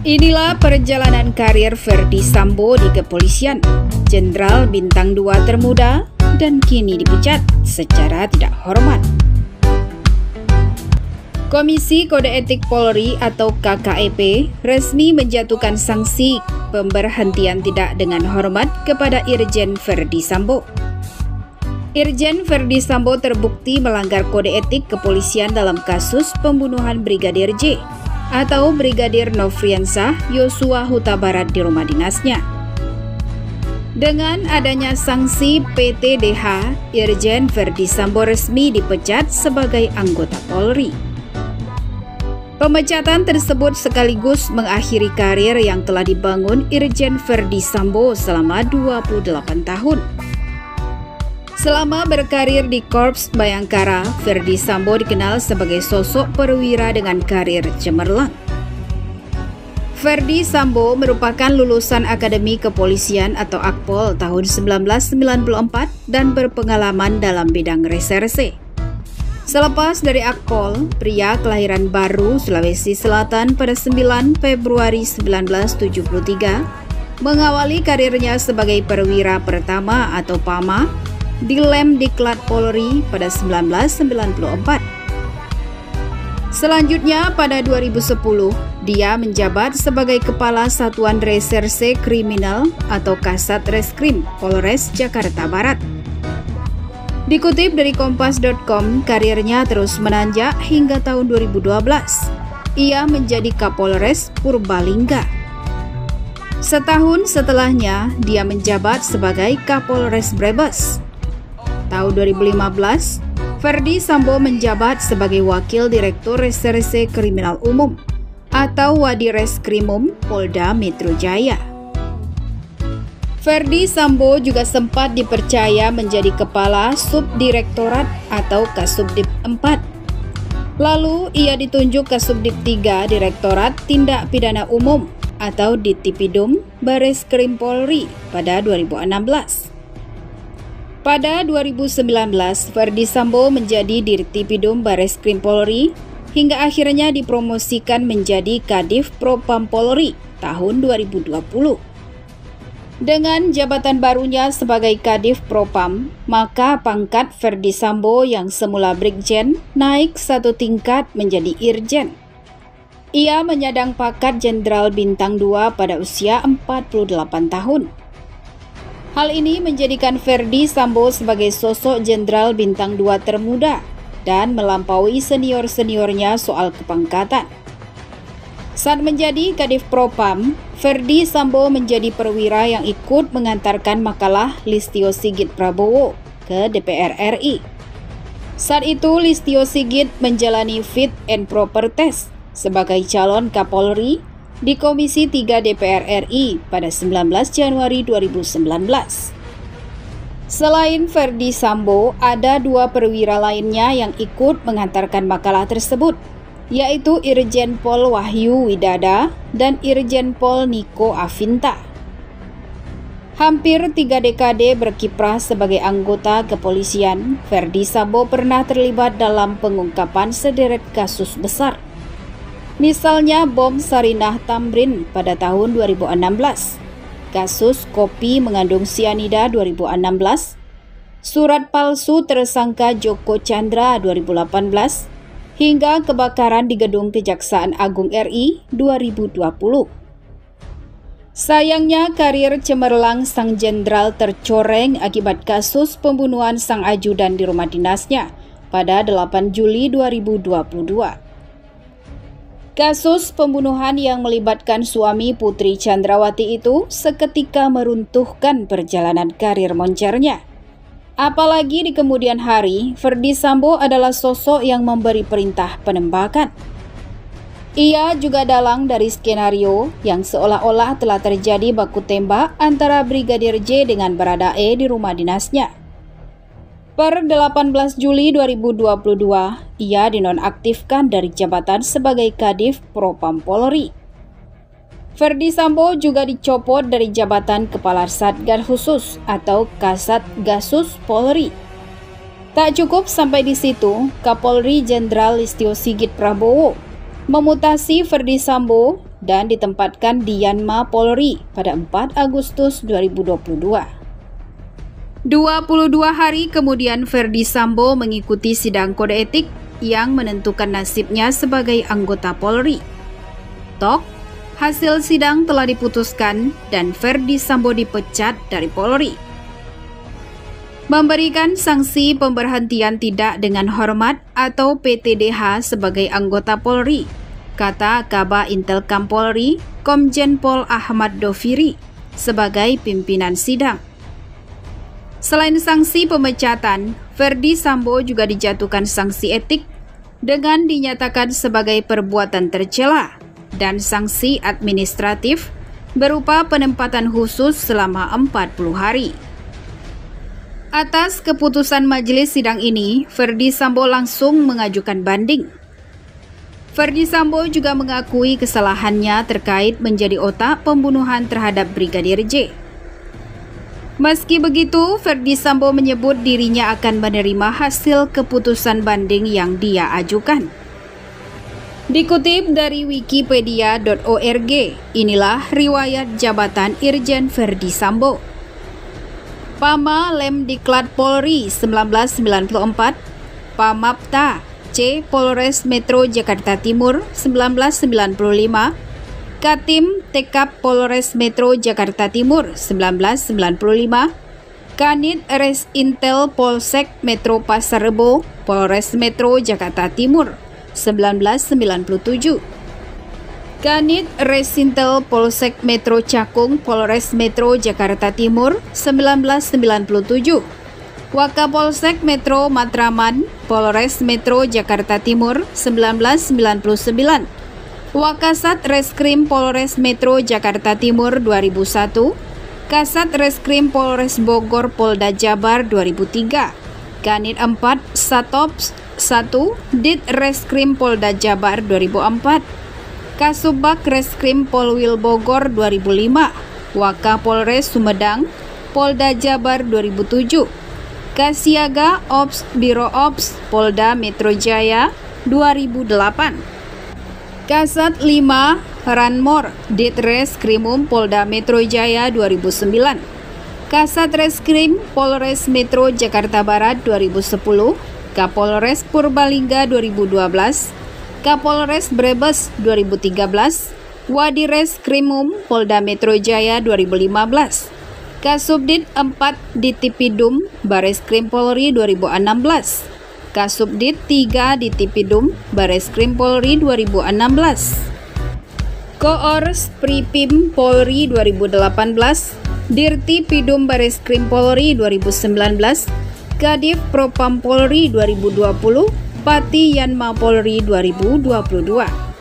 Inilah perjalanan karir Ferdy Sambo di kepolisian, Jenderal Bintang 2 termuda dan kini dipecat secara tidak hormat. Komisi Kode Etik Polri atau KKEP resmi menjatuhkan sanksi pemberhentian tidak dengan hormat kepada Irjen Ferdy Sambo. Irjen Ferdy Sambo terbukti melanggar kode etik kepolisian dalam kasus pembunuhan Brigadir J atau Brigadir Nofriansah Yosua Huta Barat di rumah dinasnya. Dengan adanya sanksi PTDH, Irjen Ferdy Sambo resmi dipecat sebagai anggota Polri. Pemecatan tersebut sekaligus mengakhiri karir yang telah dibangun Irjen Ferdy Sambo selama 28 tahun. Selama berkarir di Korps Bayangkara, Ferdy Sambo dikenal sebagai sosok perwira dengan karir cemerlang. Ferdy Sambo merupakan lulusan Akademi Kepolisian atau Akpol tahun 1994 dan berpengalaman dalam bidang reserse. Selepas dari Akpol, pria kelahiran Baru, Sulawesi Selatan pada 9 Februari 1973 mengawali karirnya sebagai perwira pertama atau PAMA di Lem Diklat Polri pada 1994. Selanjutnya pada 2010, dia menjabat sebagai Kepala Satuan Reserse Kriminal atau Kasat Reskrim Polres Jakarta Barat. Dikutip dari Kompas.com, karirnya terus menanjak hingga tahun 2012. Ia menjadi Kapolres Purbalingga. Setahun setelahnya, dia menjabat sebagai Kapolres Brebes. Tahun 2015, Ferdy Sambo menjabat sebagai Wakil Direktur Reserse Kriminal Umum atau Wadireskrimum Polda Metro Jaya. Ferdy Sambo juga sempat dipercaya menjadi Kepala Subdirektorat atau Kasubdit 4. Lalu ia ditunjuk Kasubdit 3 Direktorat Tindak Pidana Umum atau Ditipidum Bareskrim Polri pada 2016. Pada 2019, Ferdy Sambo menjadi Dirtipidum Bareskrim Polri hingga akhirnya dipromosikan menjadi Kadif Propam Polri tahun 2020. Dengan jabatan barunya sebagai Kadif Propam, maka pangkat Ferdy Sambo yang semula Brigjen naik satu tingkat menjadi Irjen. Ia menyandang pangkat Jenderal Bintang 2 pada usia 48 tahun. Hal ini menjadikan Ferdy Sambo sebagai sosok Jenderal Bintang 2 termuda dan melampaui senior-seniornya soal kepangkatan. Saat menjadi Kadif Propam, Ferdy Sambo menjadi perwira yang ikut mengantarkan makalah Listio Sigit Prabowo ke DPR RI. Saat itu Listio Sigit menjalani fit and proper test sebagai calon Kapolri di Komisi 3 DPR RI pada 19 Januari 2019. Selain Ferdy Sambo, ada dua perwira lainnya yang ikut mengantarkan makalah tersebut, yaitu Irjen Pol Wahyu Widada dan Irjen Pol Niko Afinta. Hampir 3 dekade berkiprah sebagai anggota kepolisian, Ferdy Sambo pernah terlibat dalam pengungkapan sederet kasus besar. Misalnya bom Sarinah Tamrin pada tahun 2016, kasus kopi mengandung sianida 2016, surat palsu tersangka Joko Chandra 2018, hingga kebakaran di gedung Kejaksaan Agung RI 2020. Sayangnya karir cemerlang sang jenderal tercoreng akibat kasus pembunuhan sang ajudan di rumah dinasnya pada 8 Juli 2022. Kasus pembunuhan yang melibatkan suami Putri Chandrawati itu seketika meruntuhkan perjalanan karir moncernya. Apalagi di kemudian hari, Ferdy Sambo adalah sosok yang memberi perintah penembakan. Ia juga dalang dari skenario yang seolah-olah telah terjadi baku tembak antara Brigadir J dengan Baradae di rumah dinasnya. Per 18 Juli 2022, ia dinonaktifkan dari jabatan sebagai Kadif Propam Polri. Ferdy Sambo juga dicopot dari jabatan Kepala Satgas Khusus atau Kasat Gasus Polri. Tak cukup sampai di situ, Kapolri Jenderal Listio Sigit Prabowo memutasi Ferdy Sambo dan ditempatkan di Yanma Polri pada 4 Agustus 2022. 22 hari kemudian Ferdi Sambo mengikuti sidang kode etik yang menentukan nasibnya sebagai anggota Polri. Tok, hasil sidang telah diputuskan dan Ferdi Sambo dipecat dari Polri. Memberikan sanksi pemberhentian tidak dengan hormat atau PTDH sebagai anggota Polri, kata Kabak Intelkam Polri, Komjen Pol Ahmad Doviri, sebagai pimpinan sidang. Selain sanksi pemecatan, Ferdi Sambo juga dijatuhkan sanksi etik dengan dinyatakan sebagai perbuatan tercela dan sanksi administratif berupa penempatan khusus selama 40 hari. Atas keputusan majelis sidang ini, Ferdi Sambo langsung mengajukan banding. Ferdi Sambo juga mengakui kesalahannya terkait menjadi otak pembunuhan terhadap Brigadir J. Meski begitu, Ferdi Sambo menyebut dirinya akan menerima hasil keputusan banding yang dia ajukan. Dikutip dari wikipedia.org, inilah riwayat jabatan Irjen Ferdi Sambo. Pama Lemdiklat Polri 1994, Pamapta C Polres Metro Jakarta Timur 1995, Katim Tekap Polres Metro Jakarta Timur 1995, Kanit Res Intel Polsek Metro Pasar Rebo Polres Metro Jakarta Timur 1997, Kanit Resintel Polsek Metro Cakung Polres Metro Jakarta Timur 1997, Wakapolsek Metro Matraman Polres Metro Jakarta Timur 1999, Wakasat Reskrim Polres Metro Jakarta Timur 2001, Kasat Reskrim Polres Bogor Polda Jabar 2003, Kanit 4 Satops 1 Dit Reskrim Polda Jabar 2004, Kasubag Reskrim Polwil Bogor 2005, Wakapolres Sumedang, Polda Jabar 2007, Kasiaga Ops Biro Ops Polda Metro Jaya 2008, Kasat 5 Ranmor Ditreskrimum Polda Metro Jaya 2009, Kasat Reskrim Polres Metro Jakarta Barat 2010, Kapolres Purbalingga 2012, Kapolres Brebes 2013, Wadireskrimum Polda Metro Jaya 2015, Kasubdit 4 Ditipidum Bareskrim Polri 2016, Kasubdit 3 Ditipidum Bareskrim Polri 2016, Koors Pripim Polri 2018, Dirti Pidum Bareskrim Polri 2019, Kadif Propam Polri 2020, Pati Yanma Polri 2022.